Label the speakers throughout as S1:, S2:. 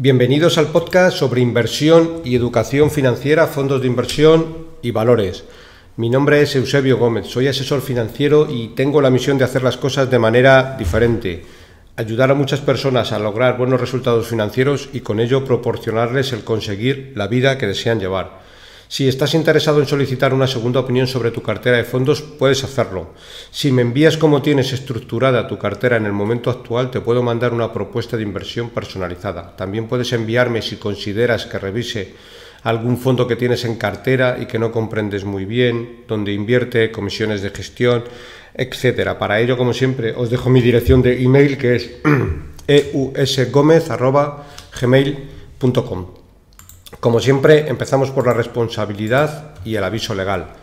S1: Bienvenidos al podcast sobre inversión y educación financiera, fondos de inversión y valores. Mi nombre es Eusebio Gómez, soy asesor financiero y tengo la misión de hacer las cosas de manera diferente, ayudar a muchas personas a lograr buenos resultados financieros y con ello proporcionarles el conseguir la vida que desean llevar. Si estás interesado en solicitar una segunda opinión sobre tu cartera de fondos, puedes hacerlo. Si me envías cómo tienes estructurada tu cartera en el momento actual, te puedo mandar una propuesta de inversión personalizada. También puedes enviarme si consideras que revise algún fondo que tienes en cartera y que no comprendes muy bien, donde invierte, comisiones de gestión, etcétera. Para ello, como siempre, os dejo mi dirección de email, que es eusgomez@gmail.com. Como siempre, empezamos por la responsabilidad y el aviso legal.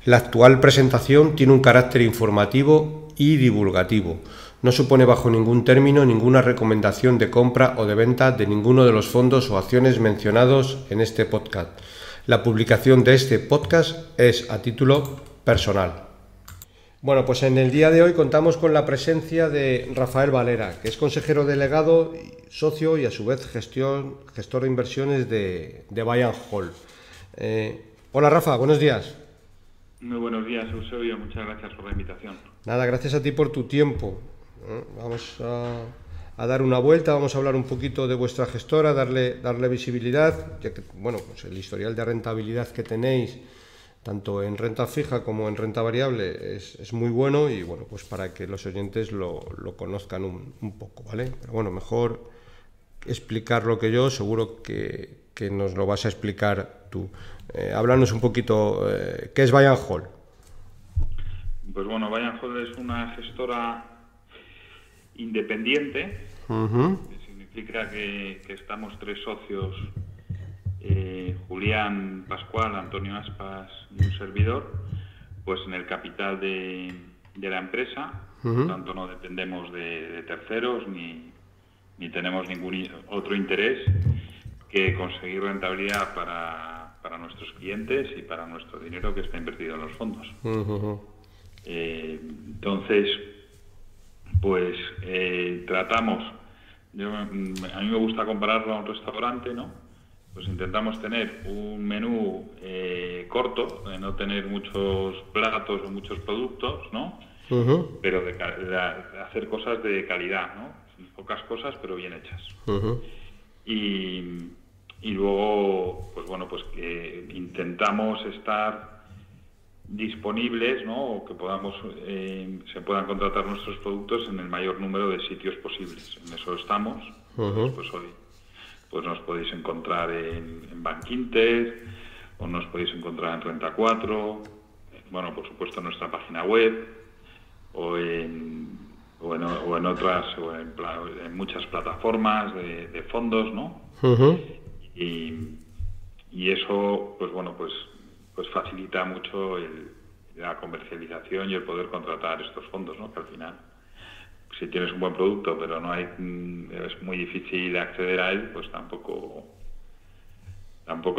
S1: La actual presentación tiene un carácter informativo y divulgativo. No supone bajo ningún término ninguna recomendación de compra o de venta de ninguno de los fondos o acciones mencionados en este podcast. La publicación de este podcast es a título personal. Bueno, pues en el día de hoy contamos con la presencia de Rafael Valera, que es consejero delegado, socio y a su vez gestor de inversiones de Buy and Hold. Hola Rafa, buenos días.
S2: Muy buenos días, Eusebio, muchas gracias por la invitación.
S1: Nada, gracias a ti por tu tiempo. Vamos a dar una vuelta, vamos a hablar un poquito de vuestra gestora, darle visibilidad, ya que bueno, pues el historial de rentabilidad que tenéis tanto en renta fija como en renta variable es muy bueno y bueno, pues para que los oyentes lo conozcan un poco, ¿vale? Pero bueno, mejor explicarlo que yo, seguro que nos lo vas a explicar tú. Háblanos un poquito, ¿qué es Buy and Hold?
S2: Pues bueno, Buy and Hold es una gestora independiente, que significa que estamos tres socios, Julián Pascual, Antonio Aspas y un servidor, pues en el capital de la empresa. Por tanto no dependemos de terceros ni tenemos ningún otro interés que conseguir rentabilidad para nuestros clientes y para nuestro dinero que está invertido en los fondos. Entonces, pues tratamos, a mí me gusta compararlo a un restaurante, ¿no? Pues intentamos tener un menú corto, de no tener muchos platos o muchos productos, ¿no? Pero de hacer cosas de calidad, ¿no? Pocas cosas, pero bien hechas. Y luego, pues bueno, pues que intentamos estar disponibles, ¿no? O que podamos se puedan contratar nuestros productos en el mayor número de sitios posibles. En eso estamos. Pues hoy pues nos podéis encontrar en Bankinter, o nos podéis encontrar en Renta 4, bueno, por supuesto en nuestra página web, o en otras, en muchas plataformas de fondos, ¿no? Y eso, pues bueno, pues facilita mucho la comercialización y el poder contratar estos fondos, ¿no? Que al final, si tienes un buen producto pero es muy difícil acceder a él, pues tampoco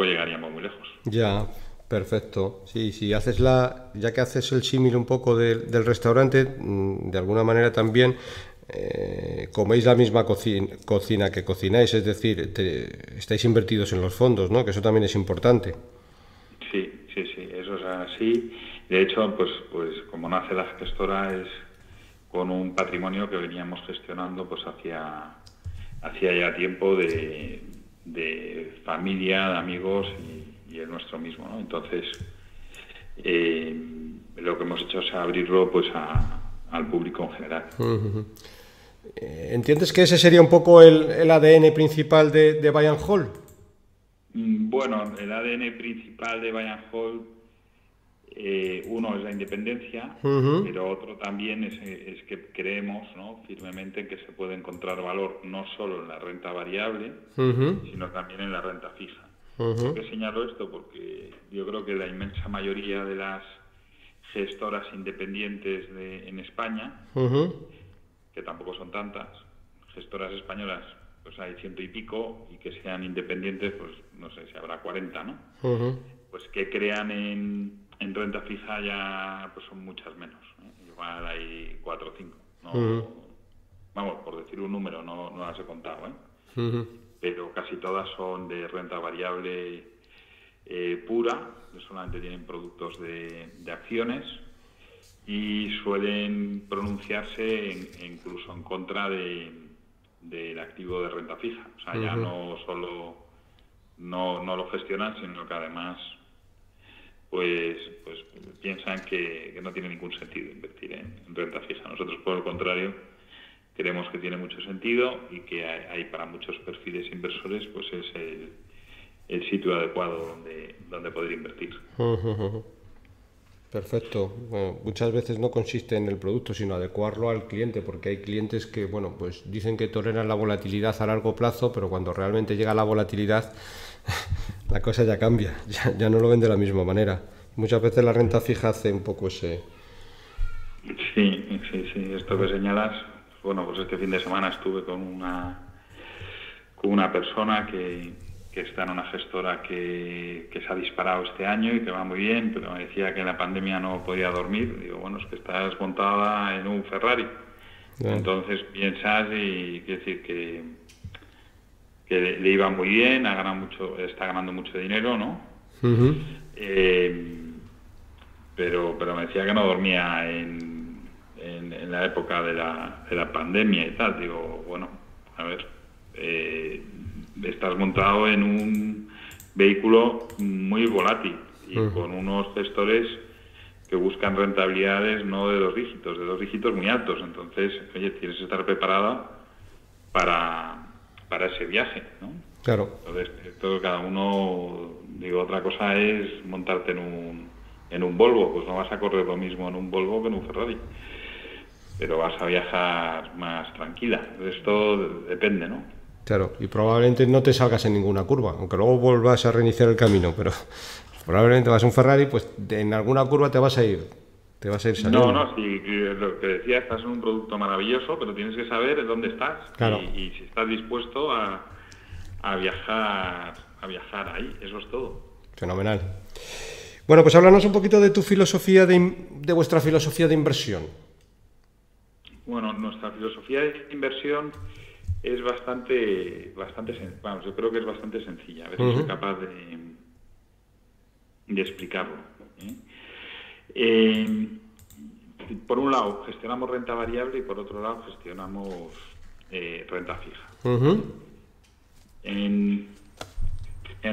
S2: llegaríamos muy lejos.
S1: Ya, perfecto. Sí, haces ya que haces el símil un poco del restaurante, de alguna manera también coméis la misma cocina que cocináis, es decir, estáis invertidos en los fondos, ¿no? Que eso también es importante.
S2: Sí, eso es así. De hecho, pues como nace la gestora es con un patrimonio que veníamos gestionando pues hacía ya tiempo de familia, de amigos y el nuestro mismo, ¿no? Entonces lo que hemos hecho es abrirlo pues al público en general.
S1: ¿Entiendes que ese sería un poco el ADN principal de Buy and Hold?
S2: Bueno, el ADN principal de Buy and Hold, uno es la independencia, pero otro también es que creemos, ¿no?, firmemente que se puede encontrar valor no solo en la renta variable, sino también en la renta fija. ¿Por qué señalo esto? Porque yo creo que la inmensa mayoría de las gestoras independientes en España, que tampoco son tantas, gestoras españolas, pues hay 100 y pico, y que sean independientes, pues no sé si habrá 40, ¿no? Pues que crean en renta fija ya pues son muchas menos, ¿eh? Igual hay 4 o 5, ¿no? Vamos, por decir un número, no las he contado, ¿eh? pero casi todas son de renta variable pura, solamente tienen productos de acciones y suelen pronunciarse incluso en contra del activo de renta fija. O sea, ya no solo no lo gestionan, sino que además pues piensan que no tiene ningún sentido invertir en renta fija. Nosotros, por el contrario, creemos que tiene mucho sentido y que hay para muchos perfiles inversores, pues es el sitio adecuado donde poder invertir.
S1: Perfecto. Bueno, muchas veces no consiste en el producto, sino adecuarlo al cliente, porque hay clientes que, bueno, pues dicen que toleran la volatilidad a largo plazo, pero cuando realmente llega la volatilidad, la cosa ya cambia, ya no lo ven de la misma manera. Muchas veces la renta fija hace un poco ese...
S2: Sí, esto que señalas, bueno, pues este fin de semana estuve con una persona que está en una gestora que se ha disparado este año y que va muy bien, pero me decía que en la pandemia no podía dormir. Digo, bueno, es que estás montada en un Ferrari. Yeah. Entonces piensas y quiere decir que le iba muy bien, está ganando mucho dinero, ¿no? Pero me decía que no dormía en la época de la pandemia y tal. Digo, bueno, a ver, estás montado en un vehículo muy volátil y con unos gestores que buscan rentabilidades no de 2 dígitos, de 2 dígitos muy altos. Entonces, oye, tienes que estar preparada para ese viaje, ¿no?
S1: Claro.
S2: Entonces, esto cada uno, digo, otra cosa es montarte en un Volvo, pues no vas a correr lo mismo en un Volvo que en un Ferrari, pero vas a viajar más tranquila. Esto depende, ¿no?
S1: Claro, y probablemente no te salgas en ninguna curva, aunque luego vuelvas a reiniciar el camino, pero probablemente vas a un Ferrari, pues en alguna curva te vas a ir saliendo.
S2: No, sí, lo que decía, estás en un producto maravilloso, pero tienes que saber dónde estás.
S1: Claro.
S2: Y si estás dispuesto a viajar ahí, eso es todo.
S1: Fenomenal. Bueno, pues háblanos un poquito de tu filosofía, de vuestra filosofía de inversión.
S2: Bueno, nuestra filosofía de inversión es bastante vamos, yo creo que es bastante sencilla. A ver si soy capaz de explicarlo. Por un lado, gestionamos renta variable y por otro lado, gestionamos renta fija. En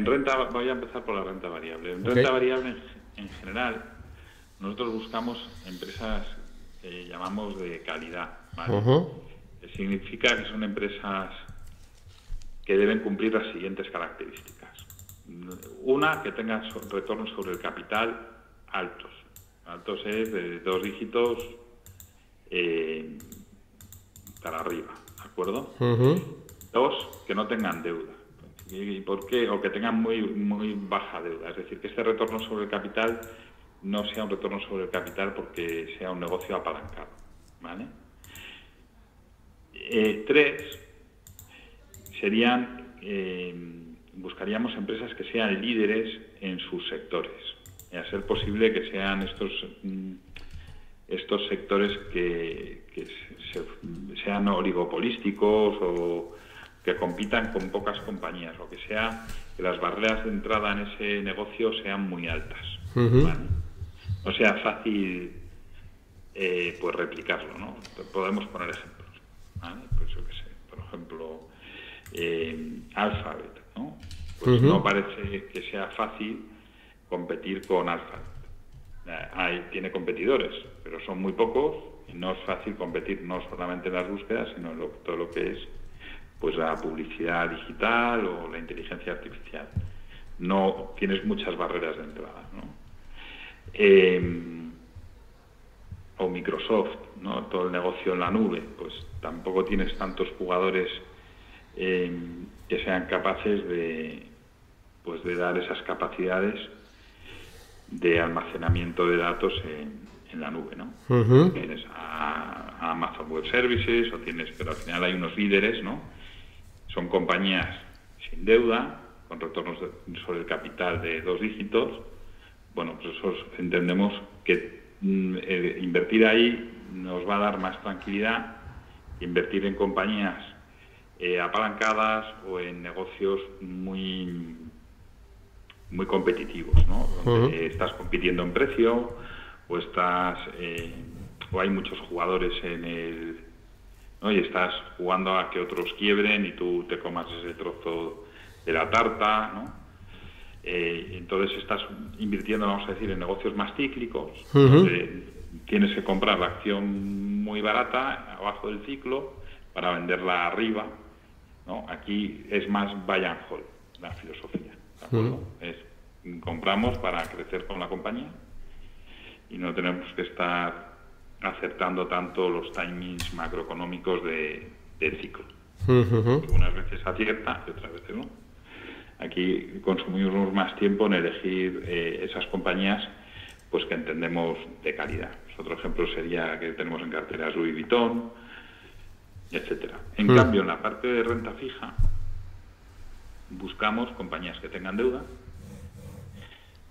S2: renta, voy a empezar por la renta variable. En renta variable, en general, nosotros buscamos empresas que llamamos de calidad, ¿vale? Significa que son empresas que deben cumplir las siguientes características. Una, que tengan retornos sobre el capital altos. Altos es de 2 dígitos para arriba, ¿de acuerdo? 2, que no tengan deuda. ¿Y por qué? O que tengan muy baja deuda. Es decir, que este retorno sobre el capital no sea un retorno sobre el capital porque sea un negocio apalancado, ¿vale? 3, serían, buscaríamos empresas que sean líderes en sus sectores. Y a ser posible que sean estos sectores que sean oligopolísticos o que compitan con pocas compañías, o que las barreras de entrada en ese negocio sean muy altas, ¿vale? No sea fácil pues replicarlo, ¿no? Podemos poner ejemplos, ¿vale? Pues yo qué sé, por ejemplo, Alphabet, ¿no? Pues no parece que sea fácil competir con Alphabet. Tiene competidores, pero son muy pocos y no es fácil competir no solamente en las búsquedas, sino en todo lo que es pues la publicidad digital o la inteligencia artificial. No tienes muchas barreras de entrada, ¿no? O Microsoft, ¿no? Todo el negocio en la nube, pues tampoco tienes tantos jugadores que sean capaces de dar esas capacidades de almacenamiento de datos en la nube, ¿no? Tienes a Amazon Web Services, pero al final hay unos líderes, ¿no? Son compañías sin deuda, con retornos sobre el capital de 2 dígitos. Bueno, pues eso entendemos que invertir ahí nos va a dar más tranquilidad. Invertir en compañías apalancadas o en negocios muy competitivos, ¿no? Donde estás compitiendo en precio o o hay muchos jugadores ¿no? Y estás jugando a que otros quiebren y tú te comas ese trozo de la tarta, ¿no? Entonces estás invirtiendo, vamos a decir, en negocios más cíclicos, donde tienes que comprar la acción muy barata abajo del ciclo para venderla arriba, ¿no? Aquí es más buy and hold la filosofía, ¿de acuerdo? Compramos para crecer con la compañía y no tenemos que estar acertando tanto los timings macroeconómicos del ciclo. Unas veces acierta y otras veces no. Aquí consumimos más tiempo en elegir esas compañías pues que entendemos de calidad. Otro ejemplo sería que tenemos en carteras Louis Vuitton, etcétera. En cambio, en la parte de renta fija, buscamos compañías que tengan deuda,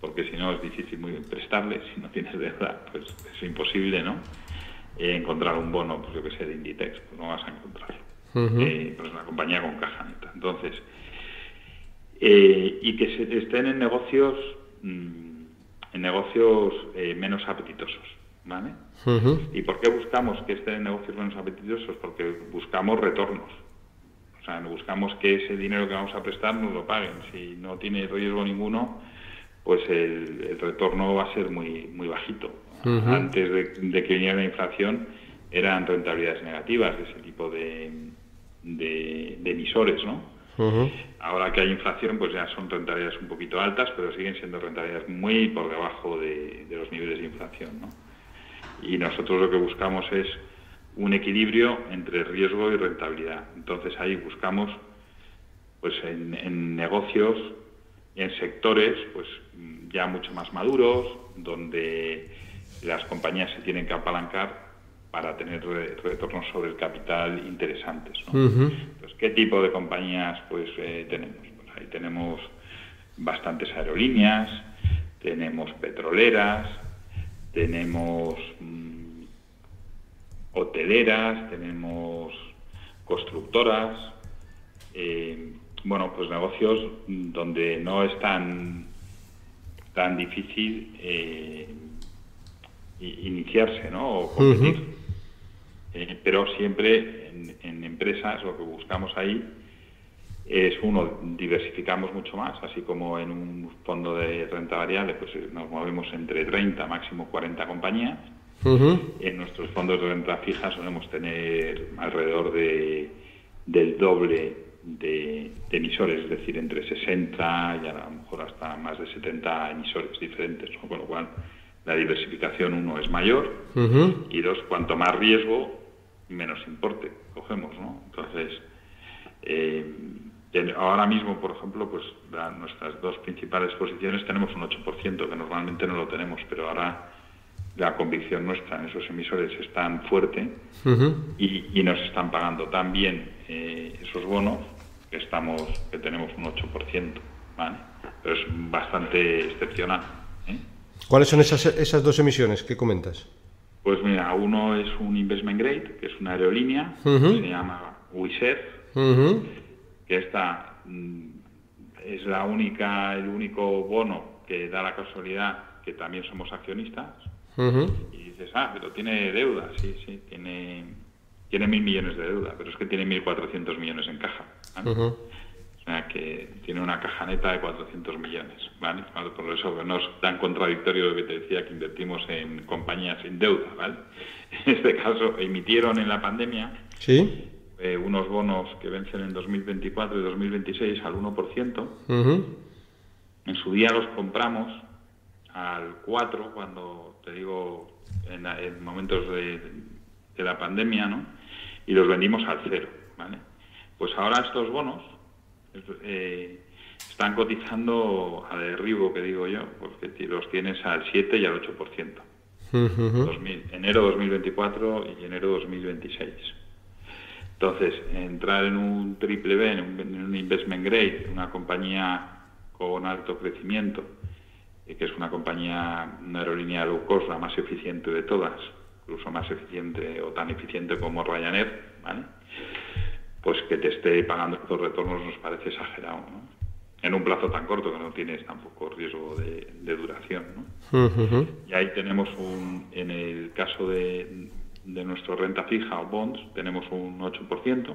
S2: porque si no es difícil muy prestarles. Si no tienes deuda, pues es imposible, ¿no? Encontrar un bono, pues yo que sé, de Inditex, pues no vas a encontrarlo. Pues una compañía con caja neta. Entonces, y que estén en negocios menos apetitosos, ¿vale? ¿Y por qué buscamos que estén en negocios menos apetitosos? Porque buscamos retornos. O sea, buscamos que ese dinero que vamos a prestar nos lo paguen. Si no tiene riesgo ninguno, pues el retorno va a ser muy bajito. Antes de que viniera la inflación, eran rentabilidades negativas de ese tipo de emisores, ¿no? Ahora que hay inflación, pues ya son rentabilidades un poquito altas, pero siguen siendo rentabilidades muy por debajo de los niveles de inflación, ¿no? Y nosotros lo que buscamos es un equilibrio entre riesgo y rentabilidad. Entonces ahí buscamos, pues en negocios, en sectores, pues ya mucho más maduros, donde las compañías se tienen que apalancar para tener retornos sobre el capital interesantes, ¿no? Entonces, ¿qué tipo de compañías pues tenemos? Pues ahí tenemos bastantes aerolíneas, tenemos petroleras, tenemos hoteleras, tenemos constructoras, bueno, pues negocios donde no es tan difícil iniciarse, ¿no? O competir. Pero siempre en empresas lo que buscamos ahí es, uno, diversificamos mucho más, así como en un fondo de renta variable pues nos movemos entre 30, máximo 40 compañías. En nuestros fondos de renta fija solemos tener alrededor del doble de emisores, es decir, entre 60 y a lo mejor hasta más de 70 emisores diferentes, ¿no? Con lo cual la diversificación, uno, es mayor, y dos, cuanto más riesgo, menos importe cogemos, ¿no? Entonces, ahora mismo, por ejemplo, pues nuestras dos principales posiciones tenemos un 8%, que normalmente no lo tenemos, pero ahora la convicción nuestra en esos emisores es tan fuerte y nos están pagando tan bien esos bonos que tenemos un 8%, ¿vale? Pero es bastante excepcional, ¿eh?
S1: ¿Cuáles son esas dos emisiones que comentas?
S2: Pues mira, uno es un investment grade, que es una aerolínea, que se llama Wizz Air, que esta es el único bono que da la casualidad que también somos accionistas. Y dices, pero tiene deuda. Sí, tiene 1.000 millones de deuda, pero es que tiene 1.400 millones en caja, ¿vale? O sea, que tiene una caja neta de 400 millones, ¿vale? Por eso no es tan contradictorio lo que te decía, que invertimos en compañías sin deuda, ¿vale? En este caso, emitieron en la pandemia unos bonos que vencen en 2024 y 2026 al 1%. En su día los compramos al 4%, cuando, te digo, en momentos de la pandemia, ¿no? Y los vendimos al 0%, ¿vale? Pues ahora estos bonos están cotizando a derribo, que digo yo, porque los tienes al 7 y al 8%. Enero 2024 y enero 2026. Entonces, entrar en un triple B, en un investment grade, una compañía con alto crecimiento, que es una aerolínea low cost, la más eficiente de todas, incluso más eficiente o tan eficiente como Ryanair, ¿vale? pues que te esté pagando estos retornos nos parece exagerado, ¿no? En un plazo tan corto que no tienes tampoco riesgo de duración, ¿no? Y ahí tenemos en el caso de nuestra renta fija o bonds, tenemos un 8%,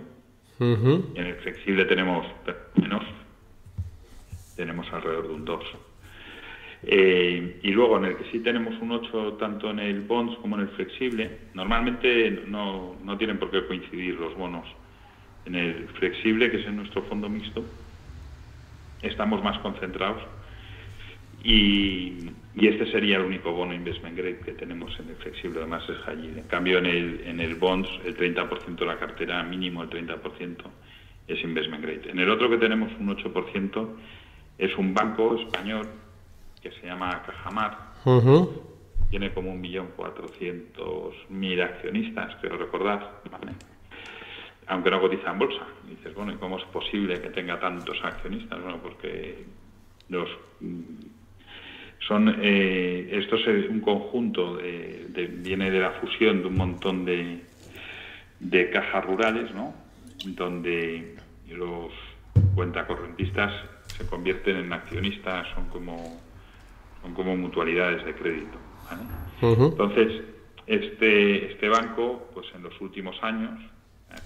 S2: y en el flexible tenemos menos, tenemos alrededor de un 2%. Y luego en el que sí tenemos un 8 tanto en el bonds como en el flexible, normalmente no tienen por qué coincidir los bonos. En el flexible, que es en nuestro fondo mixto, estamos más concentrados y este sería el único bono investment grade que tenemos en el flexible, además es high yield. En cambio en el bonds el 30% de la cartera, mínimo el 30% es investment grade. En el otro que tenemos un 8% es un banco español que se llama Cajamar. Tiene como 1.400.000 accionistas, creo recordar, ¿vale? Aunque no cotiza en bolsa. Y dices, bueno, ¿y cómo es posible que tenga tantos accionistas? Bueno, porque esto es un conjunto viene de la fusión de un montón de cajas rurales, ¿no? Donde los cuentacorrentistas se convierten en accionistas, son como mutualidades de crédito, ¿vale? Entonces, este banco, pues en los últimos años,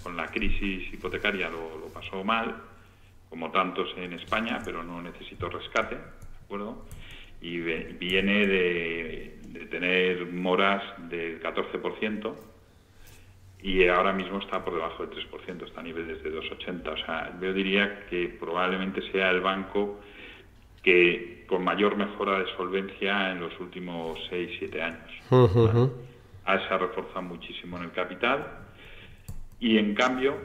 S2: con la crisis hipotecaria lo pasó mal, como tantos en España, pero no necesitó rescate, ¿de acuerdo? Y viene de tener moras del 14% y ahora mismo está por debajo del 3%, está a niveles de 2,80. O sea, yo diría que probablemente sea el banco que con mayor mejora de solvencia en los últimos 6-7 años. ¿Vale? Se ha reforzado muchísimo en el capital y en cambio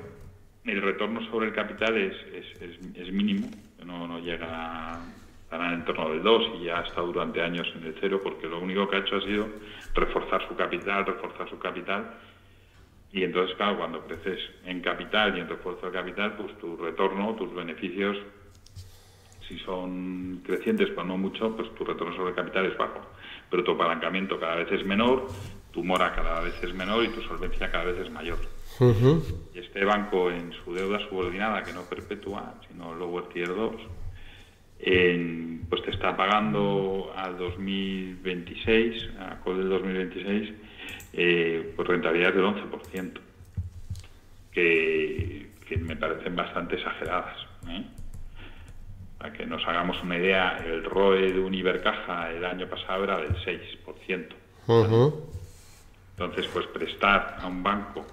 S2: el retorno sobre el capital es mínimo, no llega estará en torno del 2 y ya ha estado durante años en el 0, porque lo único que ha hecho ha sido reforzar su capital, y entonces, claro, cuando creces en capital y en refuerzo de capital, pues tu retorno, tus beneficios, si son crecientes, pero no mucho, pues tu retorno sobre el capital es bajo, pero tu apalancamiento cada vez es menor, tu mora cada vez es menor y tu solvencia cada vez es mayor. Y este banco, en su deuda subordinada, que no perpetúa, sino Lower Tier 2, pues te está pagando a 2026, a col del 2026, pues rentabilidades del 11%, que me parecen bastante exageradas, ¿eh? Para que nos hagamos una idea, el ROE de un Ibercaja el año pasado era del 6%. Entonces, pues prestar a un banco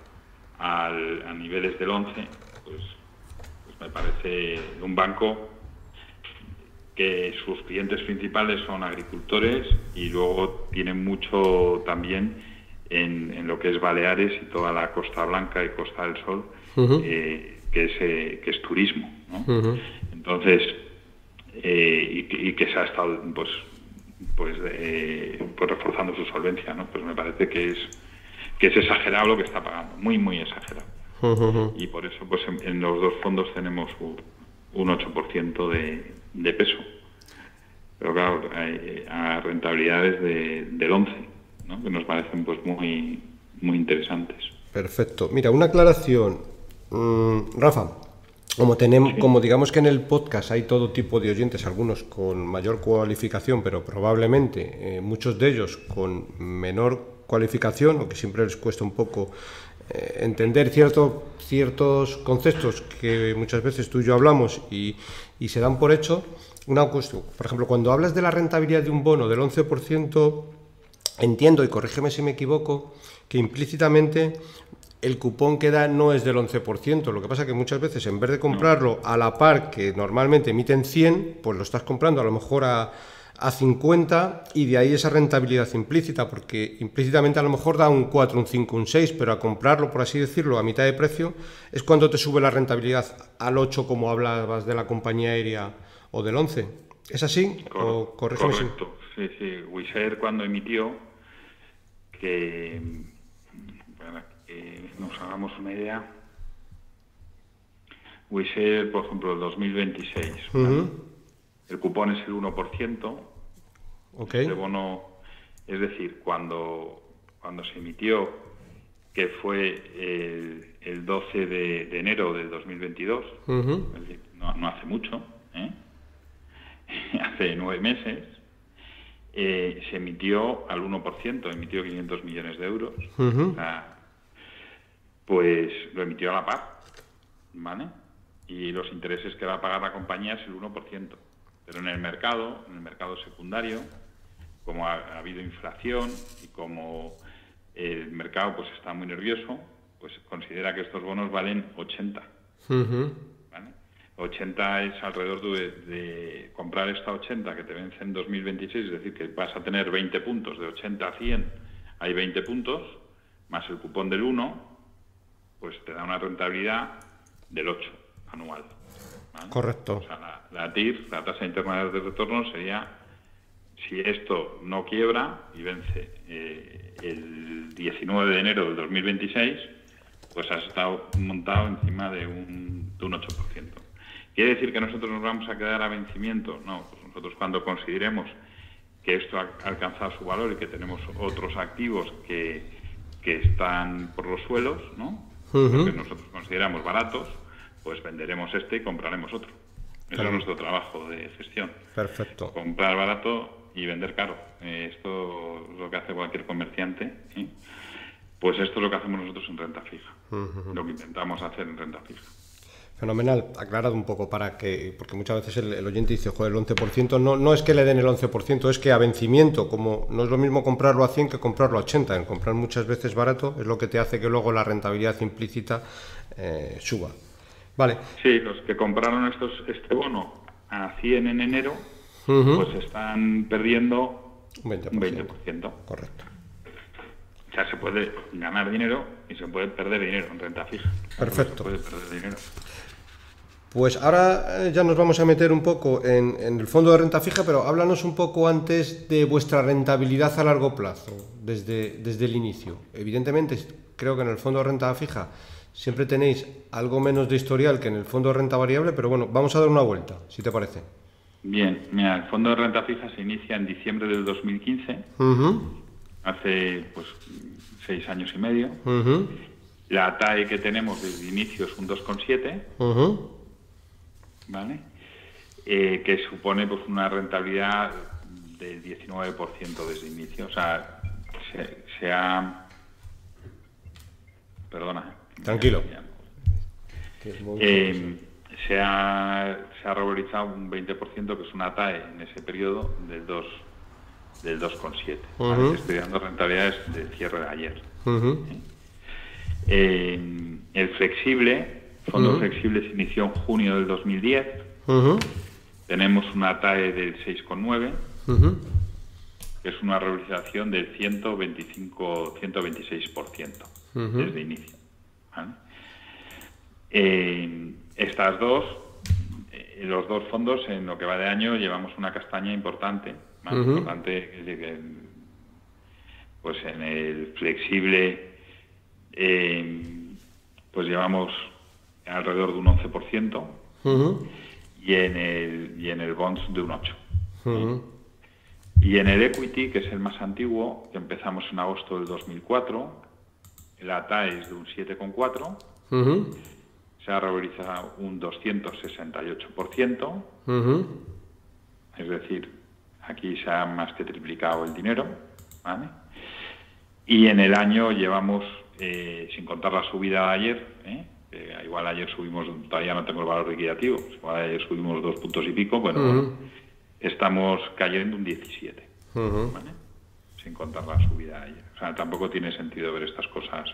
S2: a niveles del 11%, pues me parece un banco que sus clientes principales son agricultores y luego tienen mucho también en lo que es Baleares y toda la Costa Blanca y Costa del Sol, que es turismo, ¿no? Entonces, y que se ha estado pues reforzando su solvencia, ¿no? Pues me parece que es exagerado lo que está pagando, muy, muy exagerado. Y por eso, pues en los dos fondos tenemos un 8% de peso. Pero claro, a rentabilidades del 11%, ¿no? Que nos parecen pues muy, muy interesantes.
S1: Perfecto. Mira, una aclaración. Rafa, como digamos que en el podcast hay todo tipo de oyentes, algunos con mayor cualificación, pero probablemente muchos de ellos con menor cualificación, o que siempre les cuesta un poco entender ciertos conceptos que muchas veces tú y yo hablamos y se dan por hecho. Una cuestión, por ejemplo, cuando hablas de la rentabilidad de un bono del 11%, entiendo, y corrígeme si me equivoco, que implícitamente el cupón que da no es del 11%. Lo que pasa es que muchas veces, en vez de comprarlo a la par, que normalmente emiten 100, pues lo estás comprando a lo mejor a 50, y de ahí esa rentabilidad implícita, porque implícitamente a lo mejor da un 4, un 5, un 6, pero a comprarlo, por así decirlo, a mitad de precio, es cuando te sube la rentabilidad al 8, como hablabas de la compañía aérea, o del 11. ¿Es así?
S2: Correcto. Sí. Wizz Air, cuando emitió, para que nos hagamos una idea, Wizz Air, por ejemplo, el 2026, el cupón es el 1%.
S1: Okay.
S2: Este bono, es decir, cuando se emitió, que fue el 12 de enero del 2022, es decir, no hace mucho, hace 9 meses, se emitió al 1%, emitió 500 millones de euros. O sea, pues lo emitió a la par, ¿vale? Y los intereses que va a pagar la compañía es el 1%. Pero en el mercado secundario, como ha habido inflación y como el mercado pues está muy nervioso, pues considera que estos bonos valen 80. ¿Vale? 80 es alrededor de comprar esta 80 que te vence en 2026, es decir, que vas a tener 20 puntos, de 80 a 100 hay 20 puntos, más el cupón del 1, pues te da una rentabilidad del 8 anual. ¿Vale?
S1: Correcto.
S2: O sea, la TIR, la tasa interna de retorno, sería, si esto no quiebra y vence el 19 de enero del 2026, pues has estado montado encima de un 8%. ¿Quiere decir que nosotros nos vamos a quedar a vencimiento? No, pues nosotros cuando consideremos que esto ha alcanzado su valor y que tenemos otros activos que están por los suelos, ¿no? Lo que nosotros consideramos baratos, pues venderemos este y compraremos otro. Eso es nuestro trabajo de gestión.
S1: Perfecto.
S2: Comprar barato y vender caro. Esto es lo que hace cualquier comerciante. Pues esto es lo que hacemos nosotros en renta fija. Lo que intentamos hacer en renta fija.
S1: Fenomenal. Aclarado un poco porque muchas veces el oyente dice, joder, el 11%, no es que le den el 11%, es que a vencimiento, como no es lo mismo comprarlo a 100 que comprarlo a 80. En comprar muchas veces barato es lo que te hace que luego la rentabilidad implícita suba. Vale.
S2: Sí, los que compraron este bono a 100 en enero, pues están perdiendo un 20%.
S1: Correcto.
S2: O sea, se puede ganar dinero y se puede perder dinero en renta fija.
S1: Perfecto.
S2: Se puede perder dinero.
S1: Pues ahora ya nos vamos a meter un poco en el fondo de renta fija, pero háblanos un poco antes de vuestra rentabilidad a largo plazo, desde el inicio. Evidentemente, creo que en el fondo de renta fija siempre tenéis algo menos de historial que en el fondo de renta variable, pero bueno, vamos a dar una vuelta, si te parece.
S2: Bien, mira, el fondo de renta fija se inicia en diciembre del 2015, hace pues 6 años y medio. La TAE que tenemos desde inicio es un 2,7, ¿vale? Que supone pues una rentabilidad del 19% desde inicio. O sea, se ha... Perdona.
S1: Tranquilo.
S2: Se ha revalorizado un 20%, que es una TAE en ese periodo del 2,7. ¿Vale? Estoy dando rentabilidades del cierre de ayer. El flexible, fondo flexible, se inició en junio del 2010. Tenemos una TAE del 6,9, que es una revalorización del 126% desde inicio. ¿Vale? Estas dos, los dos fondos, en lo que va de año, llevamos una castaña importante. Más importante, es decir, pues en el flexible, pues llevamos alrededor de un 11%, y en el bonds de un 8%. Y en el equity, que es el más antiguo, que empezamos en agosto del 2004, la TAE es de un 7,4%, se ha revalorizado un 268%, es decir, aquí se ha más que triplicado el dinero, ¿vale? Y en el año llevamos, sin contar la subida de ayer, igual ayer subimos, todavía no tengo el valor liquidativo, igual ayer subimos 2 puntos y pico, bueno, estamos cayendo un 17, ¿vale? Sin contar la subida de ayer. O sea, tampoco tiene sentido ver estas cosas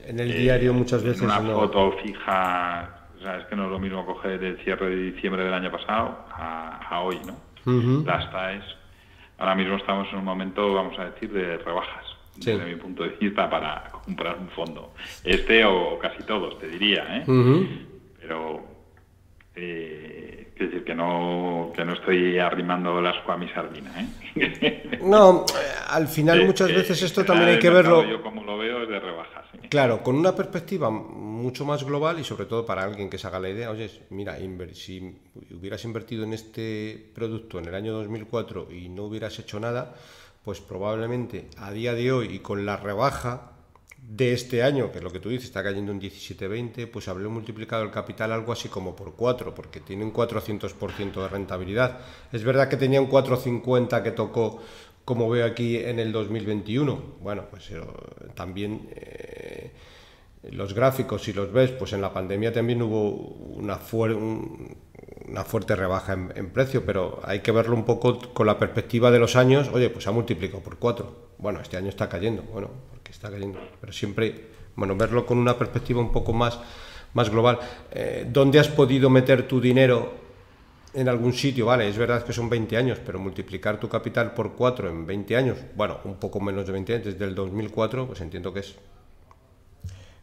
S1: en el diario muchas veces.
S2: Una foto fija, o sea, es que no es lo mismo coger el cierre de diciembre del año pasado a hoy, ¿no? Las TAEs, ahora mismo estamos en un momento, vamos a decir, de rebajas, desde mi punto de vista, para comprar un fondo. O casi todos, te diría, Pero, quiero decir que no estoy arrimando el ascua a mi sardina,
S1: No, al final muchas veces esto también hay que verlo.
S2: Yo como lo veo es de rebajas.
S1: Claro, con una perspectiva mucho más global y sobre todo para alguien que se haga la idea, oye, mira, si hubieras invertido en este producto en el año 2004 y no hubieras hecho nada, pues probablemente a día de hoy y con la rebaja de este año, que es lo que tú dices, está cayendo un 17-20, pues habré multiplicado el capital algo así como por 4, porque tiene un 400% de rentabilidad. Es verdad que tenía un 450 que tocó, como veo aquí, en el 2021. Bueno, pues también los gráficos, si los ves, pues en la pandemia también hubo una fuerte rebaja en precio, pero hay que verlo un poco con la perspectiva de los años. Oye, pues ha multiplicado por 4. Bueno, este año está cayendo, bueno, porque está cayendo, pero siempre, bueno, verlo con una perspectiva un poco más global. ¿Dónde has podido meter tu dinero en algún sitio? Vale, es verdad que son 20 años, pero multiplicar tu capital por 4 en 20 años, bueno, un poco menos de 20 años, desde el 2004, pues entiendo que es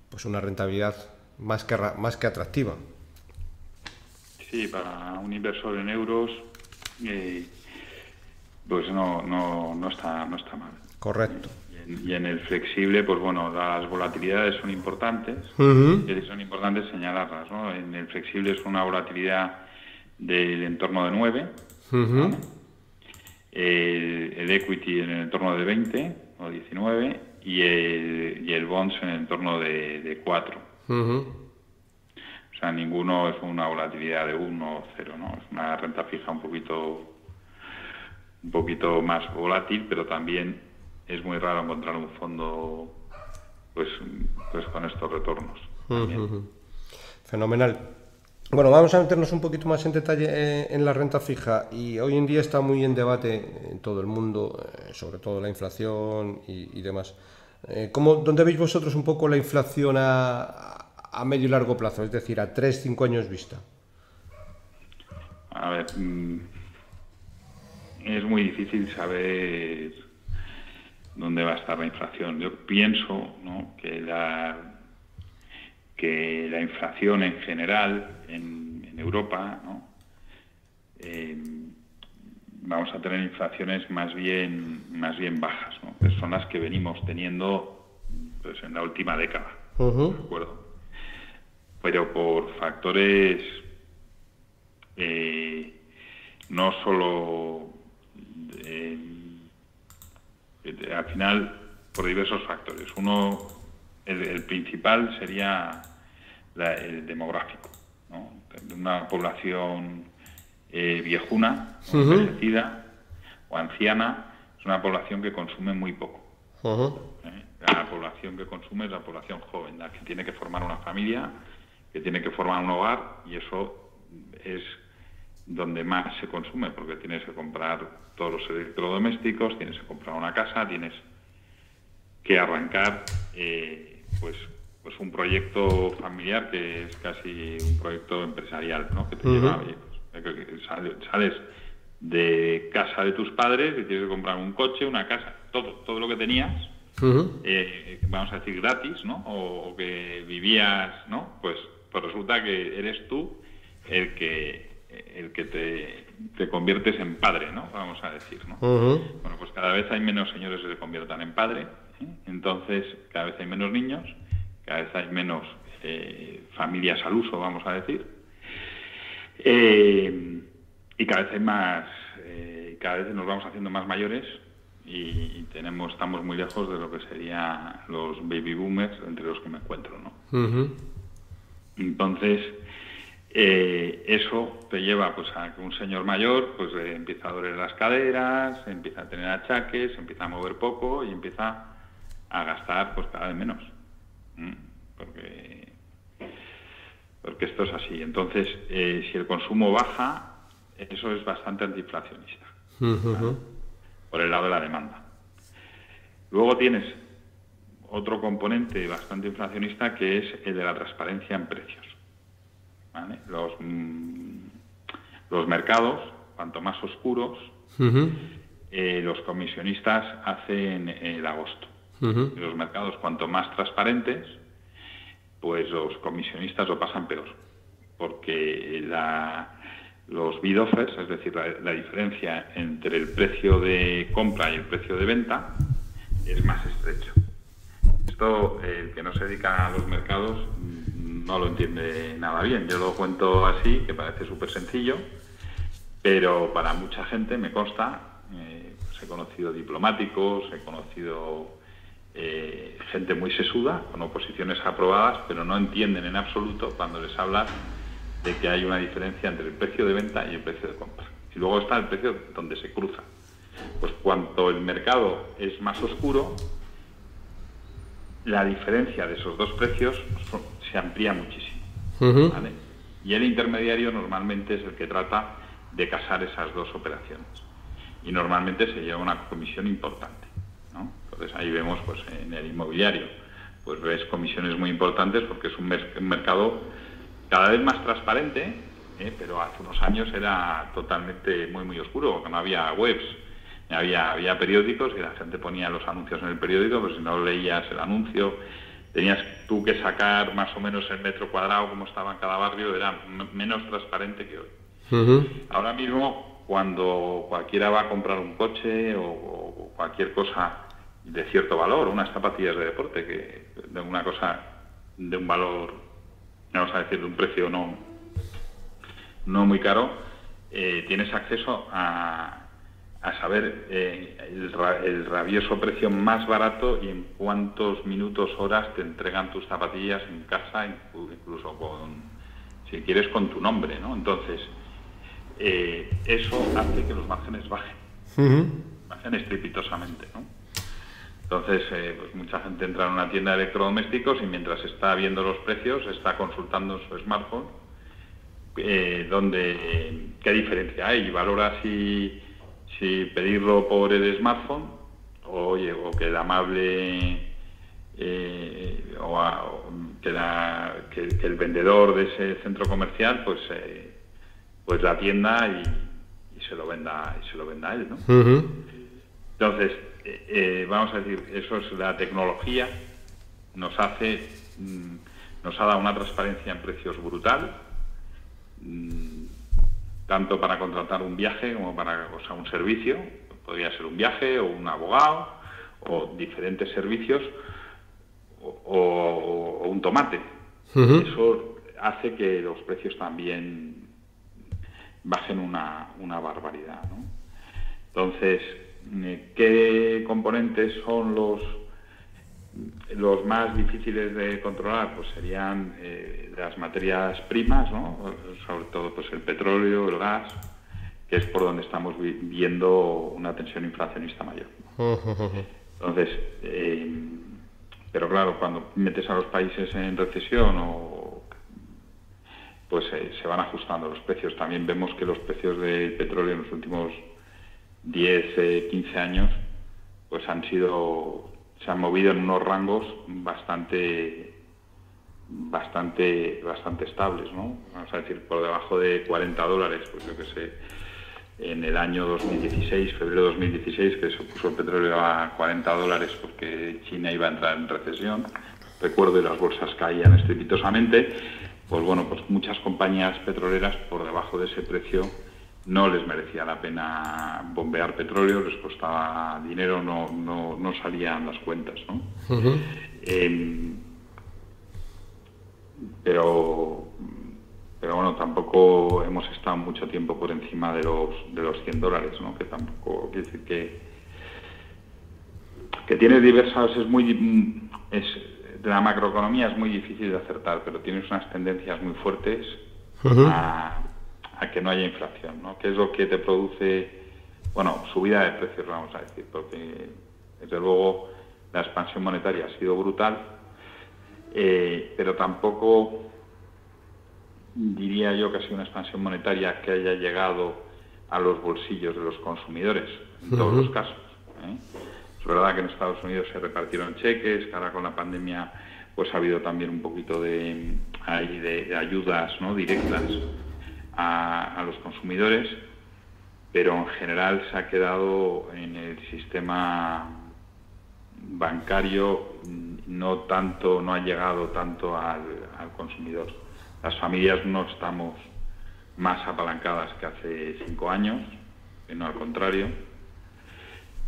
S1: pues una rentabilidad más que atractiva.
S2: Sí, para un inversor en euros, pues no está mal.
S1: Correcto.
S2: Y en el flexible, pues bueno, las volatilidades son importantes, y son importantes señalarlas, ¿no? En el flexible es una volatilidad del entorno de 9, ¿vale? El equity en el entorno de 20 o 19 y el bonds en el entorno de 4. O sea, ninguno es una volatilidad de 1 o 0, ¿no? Es una renta fija un poquito más volátil, pero también es muy raro encontrar un fondo pues con estos retornos.
S1: Fenomenal. Bueno, vamos a meternos un poquito más en detalle en la renta fija, y hoy en día está muy en debate en todo el mundo, sobre todo la inflación y demás. ¿Dónde veis vosotros un poco la inflación a medio y largo plazo, es decir, a 3-5 años vista?
S2: A ver, es muy difícil saber dónde va a estar la inflación. Yo pienso, ¿no?, que la inflación en general en Europa, ¿no?, vamos a tener inflaciones más bien bajas, ¿no?, que son las que venimos teniendo pues en la última década, ¿de acuerdo? Pero por factores no solo al final, por diversos factores. Uno, el principal sería el demográfico, ¿no? Una población viejuna, envejecida o anciana, es una población que consume muy poco. La población que consume es la población joven, la que tiene que formar una familia, que tiene que formar un hogar, y eso es donde más se consume, porque tienes que comprar todos los electrodomésticos, tienes que comprar una casa, tienes que arrancar pues un proyecto familiar que es casi un proyecto empresarial, ¿no?, que te lleva, sales de casa de tus padres y tienes que comprar un coche, una casa, todo lo que tenías, vamos a decir gratis, ¿no?, o que vivías, ¿no?, pues resulta que eres tú el que te conviertes en padre, ¿no?, vamos a decir, ¿no? Bueno, pues cada vez hay menos señores que se conviertan en padre, entonces cada vez hay menos niños, cada vez hay menos familias al uso, vamos a decir, y cada vez hay más, cada vez nos vamos haciendo más mayores y estamos muy lejos de lo que serían los baby boomers, entre los que me encuentro, ¿no? Entonces, eso te lleva pues a que un señor mayor pues empieza a doler las caderas, empieza a tener achaques, empieza a mover poco y empieza a gastar pues cada vez menos, porque esto es así. Entonces, si el consumo baja, eso es bastante antiinflacionista, ¿vale?, por el lado de la demanda. Luego tienes otro componente bastante inflacionista, que es el de la transparencia en precios, ¿vale? Los mercados, cuanto más oscuros, los comisionistas hacen el agosto. Y los mercados, cuanto más transparentes, pues los comisionistas lo pasan peor, porque los bid offers, es decir, la diferencia entre el precio de compra y el precio de venta, es más estrecho. Esto, el que no se dedica a los mercados no lo entiende nada bien. Yo lo cuento así, que parece súper sencillo, pero para mucha gente, me consta, he conocido diplomáticos, he conocido gente muy sesuda, con oposiciones aprobadas, pero no entienden en absoluto cuando les hablas de que hay una diferencia entre el precio de venta y el precio de compra. Y luego está el precio donde se cruza. Pues cuanto el mercado es más oscuro, la diferencia de esos dos precios se amplía muchísimo. ¿Vale? Y el intermediario normalmente es el que trata de casar esas dos operaciones. Y normalmente se lleva una comisión importante, ¿no? Entonces ahí vemos, pues en el inmobiliario, pues ves comisiones muy importantes porque es un mercado cada vez más transparente, pero hace unos años era totalmente muy oscuro, porque no había webs, había periódicos y la gente ponía los anuncios en el periódico, pues si no leías el anuncio, tenías tú que sacar más o menos el metro cuadrado como estaba en cada barrio, era menos transparente que hoy. Ahora mismo, cuando cualquiera va a comprar un coche o cualquier cosa de cierto valor, unas zapatillas de deporte, que de una cosa de un valor, vamos a decir, de un precio no muy caro, tienes acceso a saber el rabioso precio más barato y en cuántos minutos, horas te entregan tus zapatillas en casa, incluso si quieres, con tu nombre, ¿no? Entonces, eso hace que los márgenes bajen estrepitosamente, ¿no? Entonces, pues mucha gente entra en una tienda de electrodomésticos y mientras está viendo los precios, está consultando su smartphone, qué diferencia hay, y valora si pedirlo por el smartphone o que el amable que el vendedor de ese centro comercial pues la atienda y se lo venda a él, ¿no? Entonces, vamos a decir, eso es la tecnología, nos ha dado una transparencia en precios brutal, tanto para contratar un viaje como para un servicio, podría ser un viaje o un abogado o diferentes servicios o un tomate. Eso hace que los precios también bajen una barbaridad, ¿no? Entonces, ¿qué componentes son los más difíciles de controlar? Pues serían las materias primas, ¿no? Sobre todo pues el petróleo, el gas, que es por donde estamos viendo una tensión inflacionista mayor. Entonces, pero claro, cuando metes a los países en recesión pues se van ajustando los precios. También vemos que los precios del petróleo en los últimos 10, 15 años pues se han movido en unos rangos bastante estables, ¿no? Vamos a decir, por debajo de $40, pues yo que sé, en el año 2016, febrero de 2016, que se puso el petróleo a $40 porque China iba a entrar en recesión, recuerdo, y las bolsas caían estrepitosamente, pues bueno, pues muchas compañías petroleras por debajo de ese precio no les merecía la pena bombear petróleo, les costaba dinero, no salían las cuentas, ¿no? Pero bueno, tampoco hemos estado mucho tiempo por encima de los $100, ¿no? Que tampoco quiere decir que tienes diversas, de la macroeconomía es muy difícil de acertar, pero tienes unas tendencias muy fuertes a que no haya inflación, ¿no? ¿Qué es lo que te produce, subida de precios, vamos a decir? Porque desde luego la expansión monetaria ha sido brutal, pero tampoco diría yo que ha sido una expansión monetaria que haya llegado a los bolsillos de los consumidores, en todos los casos, ¿eh? Es verdad que en Estados Unidos se repartieron cheques, que ahora con la pandemia pues ha habido también un poquito de ayudas, ¿no?, directas a los consumidores, pero en general se ha quedado en el sistema bancario, no ha llegado tanto al consumidor. Las familias no estamos más apalancadas que hace 5 años, sino al contrario,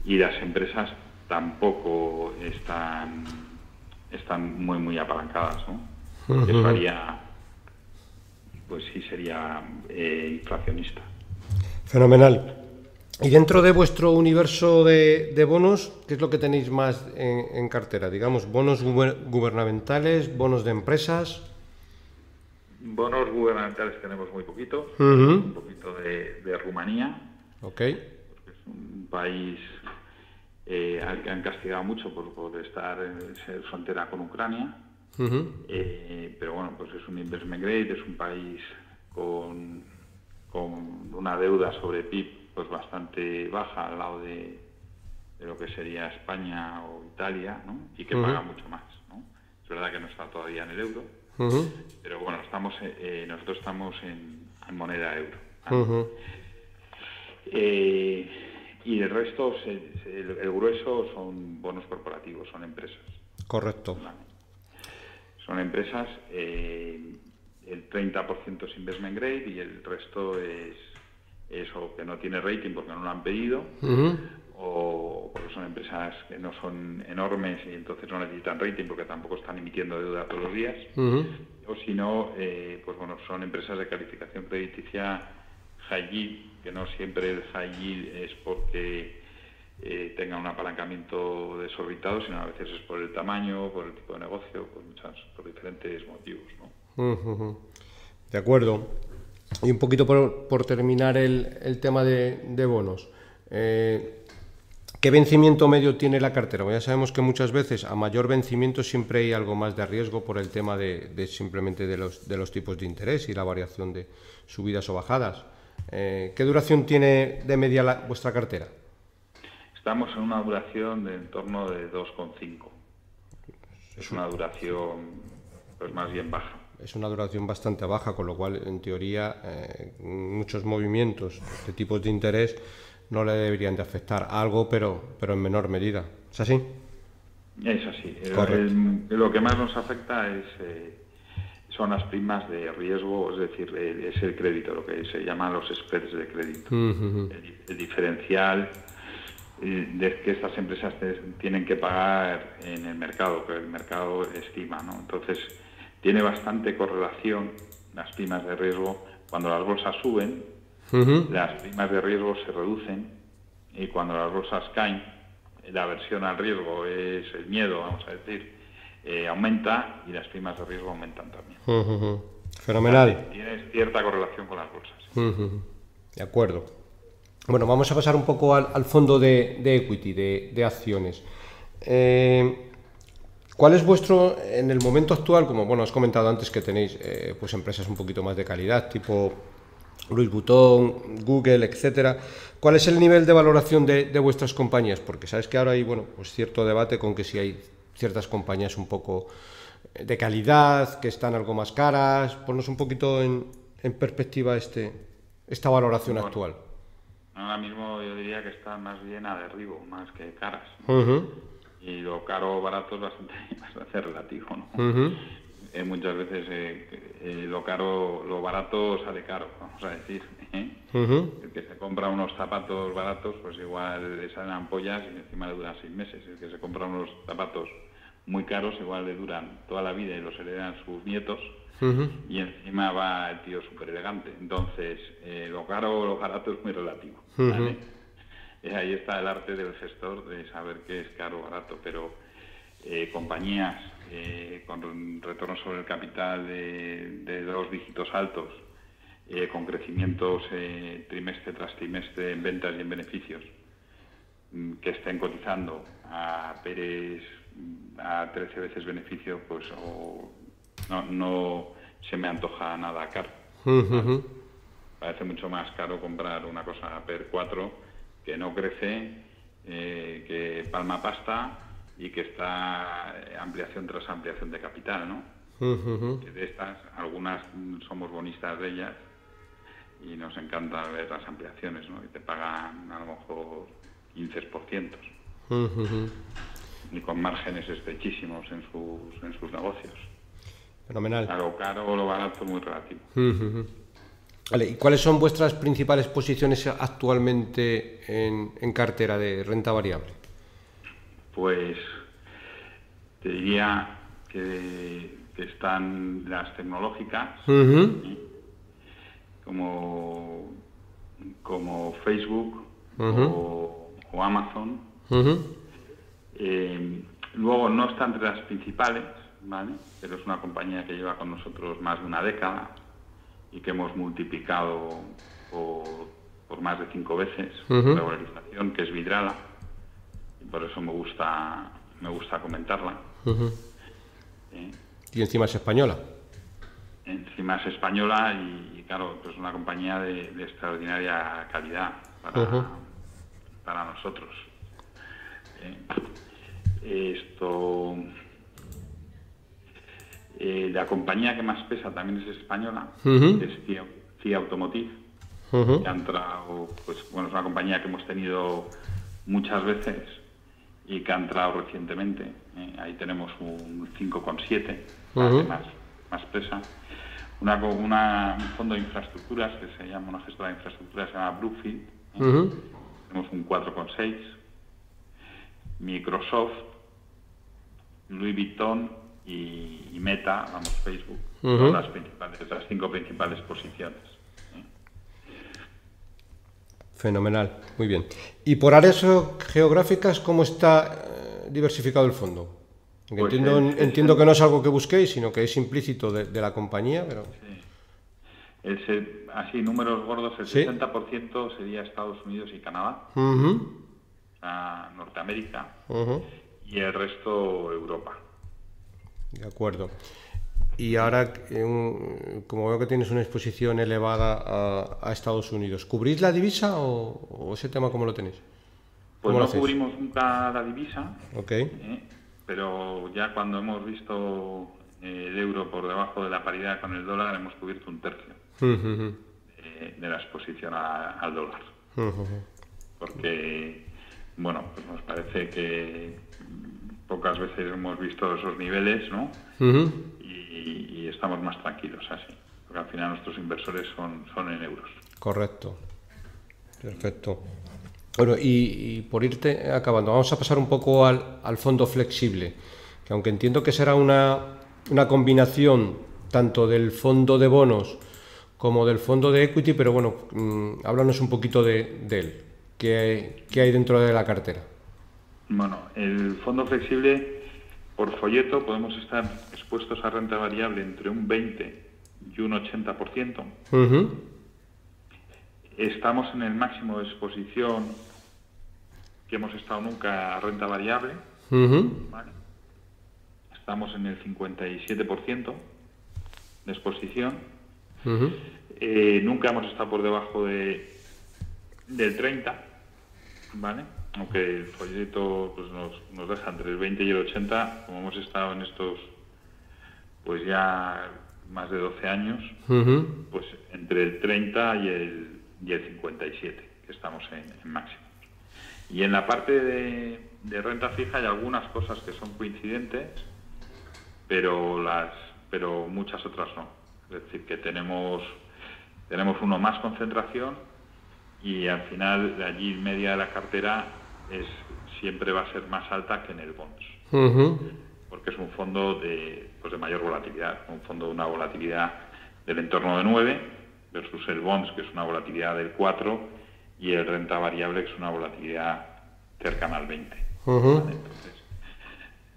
S2: y las empresas tampoco están muy apalancadas, ¿no? Eso haría, pues sí, sería inflacionista.
S1: Fenomenal. Y dentro de vuestro universo de bonos, ¿qué es lo que tenéis más en cartera? Digamos, bonos gubernamentales, bonos de empresas.
S2: Bonos gubernamentales tenemos muy poquitos, un poquito de Rumanía,
S1: Ok.
S2: porque es un país al que han castigado mucho por estar en ser frontera con Ucrania, pero bueno, pues es un investment grade, es un país con una deuda sobre PIB pues bastante baja al lado de lo que sería España o Italia, ¿no? Y que paga mucho más, ¿no? Es verdad que no está todavía en el euro, pero bueno, nosotros estamos en moneda euro, ¿vale? Y el resto, el grueso son bonos corporativos, son empresas.
S1: Correcto.
S2: ¿Vale? Son empresas, el 30% es investment grade y el resto es o que no tiene rating porque no lo han pedido, o porque son empresas que no son enormes y entonces no necesitan rating porque tampoco están emitiendo deuda todos los días, o si no, pues bueno, son empresas de calificación crediticia high yield, que no siempre el high yield es porque tenga un apalancamiento desorbitado, sino a veces es por el tamaño, por el tipo de negocio, por diferentes motivos, ¿no?
S1: De acuerdo. Y un poquito por terminar el tema de bonos. ¿Qué vencimiento medio tiene la cartera? Bueno, ya sabemos que muchas veces a mayor vencimiento siempre hay algo más de riesgo por el tema de simplemente de los tipos de interés y la variación de subidas o bajadas. ¿Qué duración tiene de media vuestra cartera?
S2: Estamos en una duración de en torno de 2,5. Es una duración pues más bien baja. Es
S1: una duración bastante baja, con lo cual, en teoría, muchos movimientos de tipos de interés no le deberían de afectar algo, pero en menor medida. ¿Es así?
S2: Es así. Lo que más nos afecta son las primas de riesgo, es decir, es el crédito, lo que se llaman los spreads de crédito. El diferencial de que estas empresas tienen que pagar en el mercado, que el mercado estima, ¿no? Entonces, tiene bastante correlación las primas de riesgo. Cuando las bolsas suben, las primas de riesgo se reducen, y cuando las bolsas caen, la aversión al riesgo, es el miedo, vamos a decir, aumenta, y las primas de riesgo aumentan también.
S1: Fenomenal.
S2: Tiene cierta correlación con las bolsas.
S1: De acuerdo. Bueno, vamos a pasar un poco al fondo de equity, de acciones. ¿Cuál es vuestro, en el momento actual, como bueno has comentado antes que tenéis pues empresas un poquito más de calidad, tipo Louis Vuitton, Google, etcétera? ¿Cuál es el nivel de valoración de vuestras compañías? Porque sabes que ahora hay pues cierto debate con que si hay ciertas compañías un poco de calidad, que están algo más caras. Ponnos un poquito en perspectiva esta valoración actual.
S2: Ahora mismo yo diría que están más bien a derribo, más que caras. Y lo caro o barato es bastante relativo, ¿no? Muchas veces lo barato sale caro, vamos a decir. El que se compra unos zapatos baratos, pues igual le salen ampollas y encima le duran 6 meses. El que se compra unos zapatos muy caros, igual le duran toda la vida y los heredan sus nietos. Y encima va el tío súper elegante. Entonces, lo caro o lo barato es muy relativo, ¿vale? Ahí está el arte del gestor de saber qué es caro o barato, pero compañías con retorno sobre el capital de 2 dígitos altos, con crecimientos trimestre tras trimestre en ventas y en beneficios, que estén cotizando a PERES a 13 veces beneficio, pues no se me antoja nada caro. Parece mucho más caro comprar una cosa a PER 4 que no crece, que palma pasta y que está ampliación tras ampliación de capital, ¿no? Que de estas, algunas somos bonistas de ellas y nos encanta ver las ampliaciones, ¿no? Y te pagan a lo mejor 15%. Y con márgenes estrechísimos en sus negocios.
S1: Fenomenal.
S2: A lo caro o lo barato muy relativo.
S1: Vale, ¿y cuáles son vuestras principales posiciones actualmente en cartera de renta variable?
S2: Pues te diría que están las tecnológicas, como Facebook, o Amazon. Luego no está entre las principales, ¿vale? Pero es una compañía que lleva con nosotros más de una década y que hemos multiplicado por más de 5 veces la valorización, que es Vidrala, y por eso me gusta comentarla.
S1: Y encima es española.
S2: Encima es española y claro, pues una compañía de extraordinaria calidad para nosotros. La compañía que más pesa también es española, es CIA Automotive, que ha entrado, pues bueno, es una compañía que hemos tenido muchas veces y que ha entrado recientemente. Ahí tenemos un 5,7, más pesa. Un fondo de infraestructuras que se llama, una gestora de infraestructuras, se llama Bluefield. Tenemos un 4,6. Microsoft, Louis Vuitton y Meta, Facebook, son las 5 principales posiciones.
S1: Fenomenal, muy bien. ¿Y por áreas geográficas cómo está diversificado el fondo? Pues entiendo que no es algo que busquéis, sino que es implícito de la compañía, pero...
S2: Sí. Así, números gordos, el 60% sería Estados Unidos y Canadá, a Norteamérica, y el resto Europa.
S1: De acuerdo. Y ahora, como veo que tienes una exposición elevada a Estados Unidos, ¿cubrís la divisa o ese tema cómo lo tenéis?
S2: Pues no cubrimos nunca la divisa,
S1: okay.
S2: Pero ya cuando hemos visto el euro por debajo de la paridad con el dólar, hemos cubierto un tercio de la exposición al dólar. Porque, bueno, pues nos parece que pocas veces hemos visto esos niveles, ¿no? Y estamos más tranquilos así, porque al final nuestros inversores son en euros.
S1: Correcto. Perfecto. Bueno, y por irte acabando, vamos a pasar un poco al fondo flexible, que aunque entiendo que será una combinación tanto del fondo de bonos como del fondo de equity, pero bueno, háblanos un poquito de él. ¿Qué hay dentro de la cartera?
S2: Bueno, el fondo flexible, por folleto, podemos estar expuestos a renta variable entre un 20 y un 80%. Estamos en el máximo de exposición que hemos estado nunca a renta variable. ¿Vale? Estamos en el 57% de exposición. Nunca hemos estado por debajo del 30%, ¿vale? Aunque el folleto pues, nos deja entre el 20 y el 80, como hemos estado en estos, pues ya más de 12 años, pues entre el 30 y el 57, que estamos en máximo. Y en la parte de renta fija hay algunas cosas que son coincidentes, pero muchas otras no. Es decir, que tenemos uno más concentración y al final allí media de la cartera siempre va a ser más alta que en el bonds, porque es un fondo de mayor volatilidad, un fondo de una volatilidad del entorno de 9 versus el bonds, que es una volatilidad del 4, y el renta variable, que es una volatilidad cercana al 20. ¿Vale? Entonces,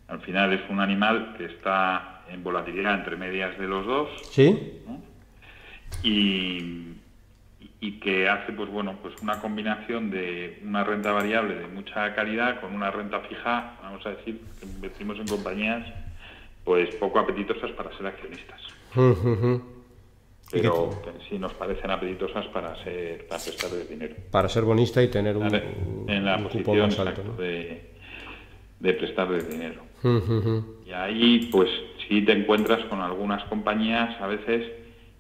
S2: al final es un animal que está en volatilidad entre medias de los dos,
S1: ¿sí?
S2: ¿no? Y que hace pues una combinación de una renta variable de mucha calidad con una renta fija, vamos a decir, que invertimos en compañías pues poco apetitosas para ser accionistas. Pero que sí nos parecen apetitosas para prestarles dinero.
S1: Para ser bonista y tener un
S2: cupo más alto, ¿no? de prestarles dinero. Y ahí pues sí te encuentras con algunas compañías a veces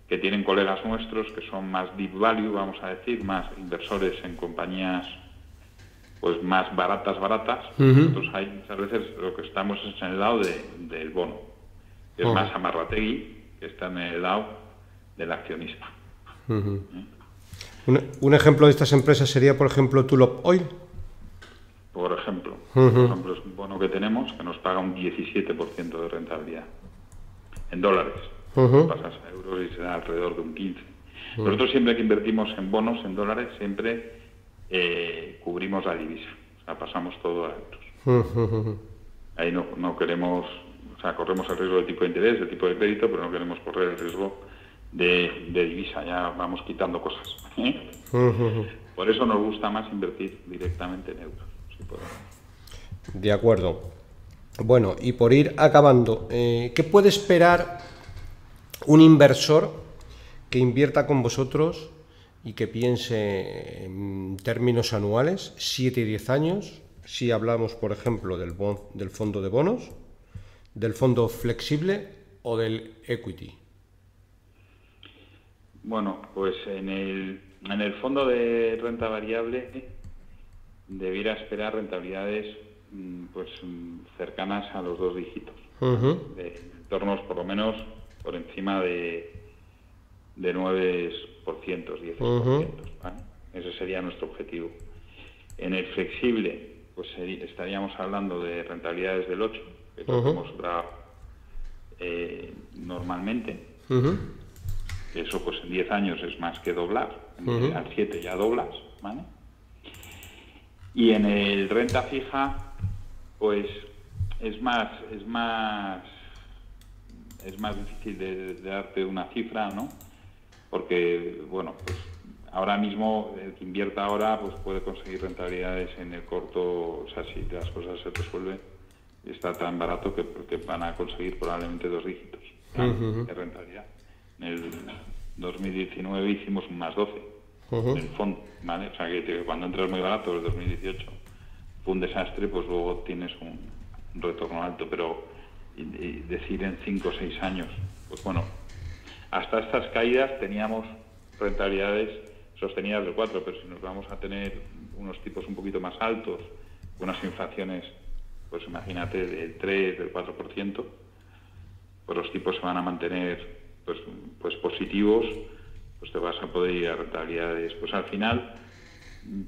S2: que tienen colegas nuestros que son más deep value, vamos a decir, más inversores en compañías pues más baratas. Nosotros ahí muchas veces lo que estamos es en el lado del bono, que es más amarrategui, que está en el lado del accionista.
S1: Un ejemplo de estas empresas sería, por ejemplo, Tullow Oil.
S2: Por ejemplo, es un bono que tenemos que nos paga un 17% de rentabilidad en dólares. Pasas a euros y se da alrededor de un 15%. Nosotros siempre que invertimos en bonos, en dólares, siempre cubrimos la divisa, o sea, pasamos todo a euros. Ahí no queremos, o sea, corremos el riesgo de tipo de interés, de tipo de crédito, pero no queremos correr el riesgo de divisa, ya vamos quitando cosas. Por eso nos gusta más invertir directamente en euros, si podemos.
S1: De acuerdo. Bueno, y por ir acabando, ¿qué puede esperar un inversor que invierta con vosotros y que piense en términos anuales, 7 y 10 años, si hablamos, por ejemplo, del fondo de bonos, del fondo flexible o del equity?
S2: Bueno, pues en el fondo de renta variable debiera esperar rentabilidades pues cercanas a los 2 dígitos, de entornos por lo menos por encima de 9%, 10%, ¿vale? Ese sería nuestro objetivo. En el flexible, pues estaríamos hablando de rentabilidades del 8%, que es lo que hemos logrado normalmente. Eso pues en 10 años es más que doblar, al 7 ya doblas, ¿vale? Y en el renta fija, pues es más difícil de darte una cifra, ¿no? Porque, bueno, pues ahora mismo el que invierta ahora pues puede conseguir rentabilidades en el corto, o sea, si las cosas se resuelven, está tan barato que van a conseguir probablemente 2 dígitos de rentabilidad. En el 2019 hicimos un más 12 en el fondo, ¿vale? O sea, que cuando entras muy barato, el 2018 fue un desastre, pues luego tienes un retorno alto, pero decir en 5 o 6 años, pues bueno, hasta estas caídas teníamos rentabilidades sostenidas del 4, pero si nos vamos a tener unos tipos un poquito más altos, unas inflaciones, pues imagínate, del 3, del 4%, pues los tipos se van a mantener pues positivos, pues te vas a poder ir a rentabilidades, pues al final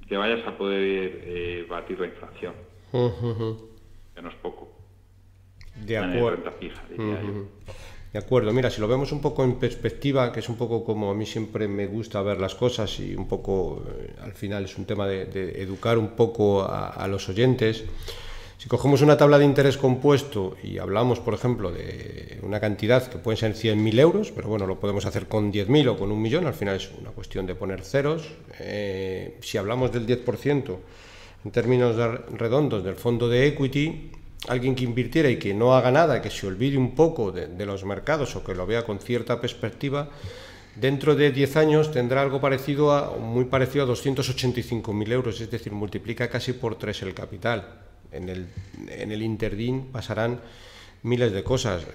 S2: te vayas a poder batir la inflación, que no es poco.
S1: De acuerdo.
S2: Renta fija, diría yo.
S1: De acuerdo, mira, si lo vemos un poco en perspectiva, que es un poco como a mí siempre me gusta ver las cosas y un poco, al final es un tema de educar un poco a los oyentes. Si cogemos una tabla de interés compuesto y hablamos, por ejemplo, de una cantidad que pueden ser 100.000 euros, pero bueno, lo podemos hacer con 10.000 o con 1.000.000, al final es una cuestión de poner ceros. Si hablamos del 10%, en términos redondos, del fondo de equity, alguien que invirtiera y que no haga nada, que se olvide un poco de los mercados o que lo vea con cierta perspectiva, dentro de 10 años tendrá algo parecido muy parecido a 285.000 euros, es decir, multiplica casi por 3 el capital. En el interín pasarán miles de cosas,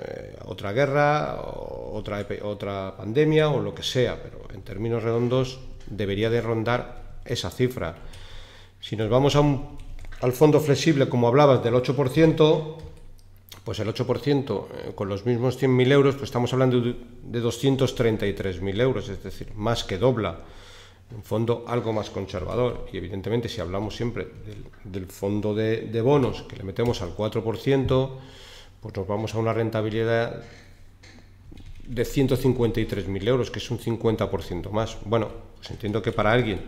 S1: otra guerra, otra pandemia o lo que sea, pero en términos redondos debería de rondar esa cifra. Si nos vamos al fondo flexible, como hablabas, del 8%, pues el 8% con los mismos 100.000 euros, pues estamos hablando de 233.000 euros, es decir, más que dobla. Un fondo algo más conservador, y evidentemente si hablamos siempre del fondo de bonos, que le metemos al 4%, pues nos vamos a una rentabilidad de 153.000 euros, que es un 50% más. Bueno, pues entiendo que para alguien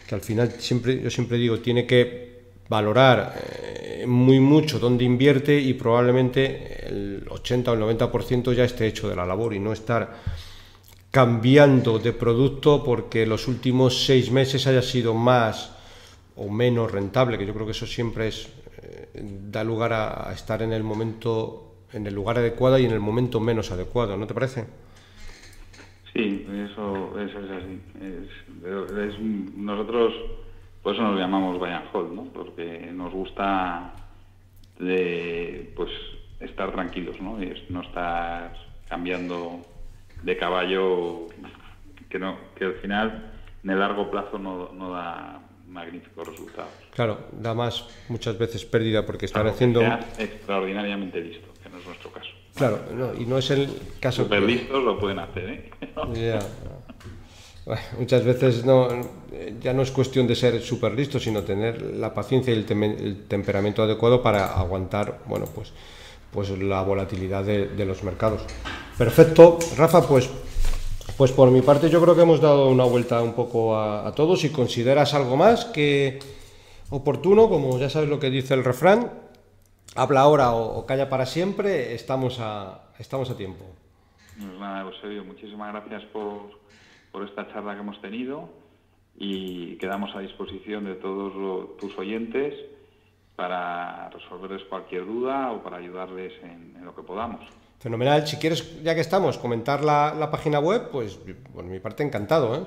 S1: que al final yo siempre digo, tiene que valorar muy mucho dónde invierte, y probablemente el 80 o el 90% ya esté hecho de la labor, y no estar cambiando de producto porque los últimos 6 meses haya sido más o menos rentable, que yo creo que eso siempre da lugar a estar en el lugar adecuado y en el momento menos adecuado, ¿no te parece?
S2: Sí, eso es así. Nosotros, por eso nos llamamos buy and hold, ¿no? Porque nos gusta pues estar tranquilos, ¿no? Y no estar cambiando de caballo, que al final en el largo plazo no da magníficos resultados.
S1: Claro, da más muchas veces pérdida porque están
S2: haciendo extraordinariamente listo, que no es nuestro caso.
S1: Claro, no, y no es el caso.
S2: Súper listos lo pueden hacer, ¿eh?
S1: Ya. Bueno, muchas veces ya no es cuestión de ser súper listo, sino tener la paciencia y el temperamento adecuado para aguantar, bueno, pues la volatilidad de los mercados. Perfecto, Rafa, pues Pues por mi parte yo creo que hemos dado una vuelta un poco a todo. Si consideras algo más que oportuno, como ya sabes lo que dice el refrán, habla ahora o calla para siempre, estamos a tiempo.
S2: Pues nada, Eusebio, muchísimas gracias por esta charla que hemos tenido y quedamos a disposición de todos tus oyentes para resolverles cualquier duda o para ayudarles en lo que podamos.
S1: Fenomenal. Si quieres, ya que estamos, comentar la página web, pues por mi parte encantado, ¿eh?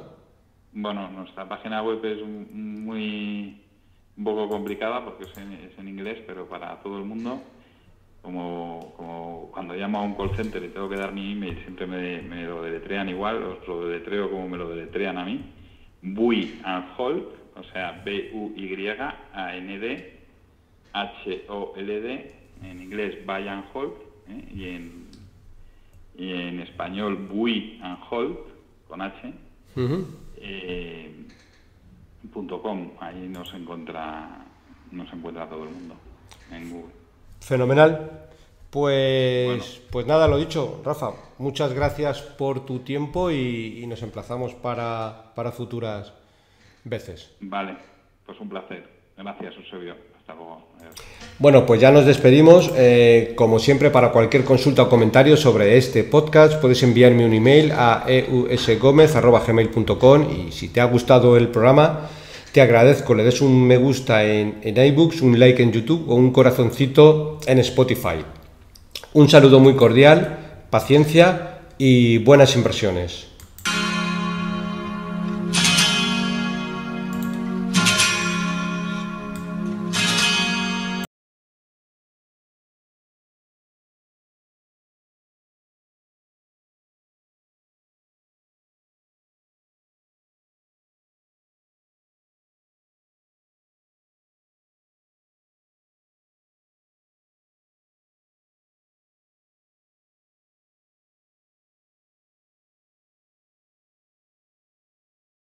S2: Bueno, nuestra página web es un poco complicada porque es en inglés, pero para todo el mundo. Como cuando llamo a un call center y tengo que dar mi email, siempre me lo deletrean igual, os lo deletreo como me lo deletrean a mí. Buy and Hold, o sea, BUYANDHOLD, en inglés Buy and Hold, y en español Buy and Hold, con H, .com, ahí nos encuentra todo el mundo, en Google.
S1: Fenomenal. Pues nada, lo dicho, Rafa, muchas gracias por tu tiempo y nos emplazamos para futuras veces.
S2: Vale, pues un placer. Gracias, Eusebio. Hasta luego. Adiós.
S1: Bueno, pues ya nos despedimos. Como siempre, para cualquier consulta o comentario sobre este podcast, puedes enviarme un email a eusgomez@gmail.com y si te ha gustado el programa, te agradezco le des un me gusta en iBooks, un like en YouTube o un corazoncito en Spotify. Un saludo muy cordial, paciencia y buenas inversiones.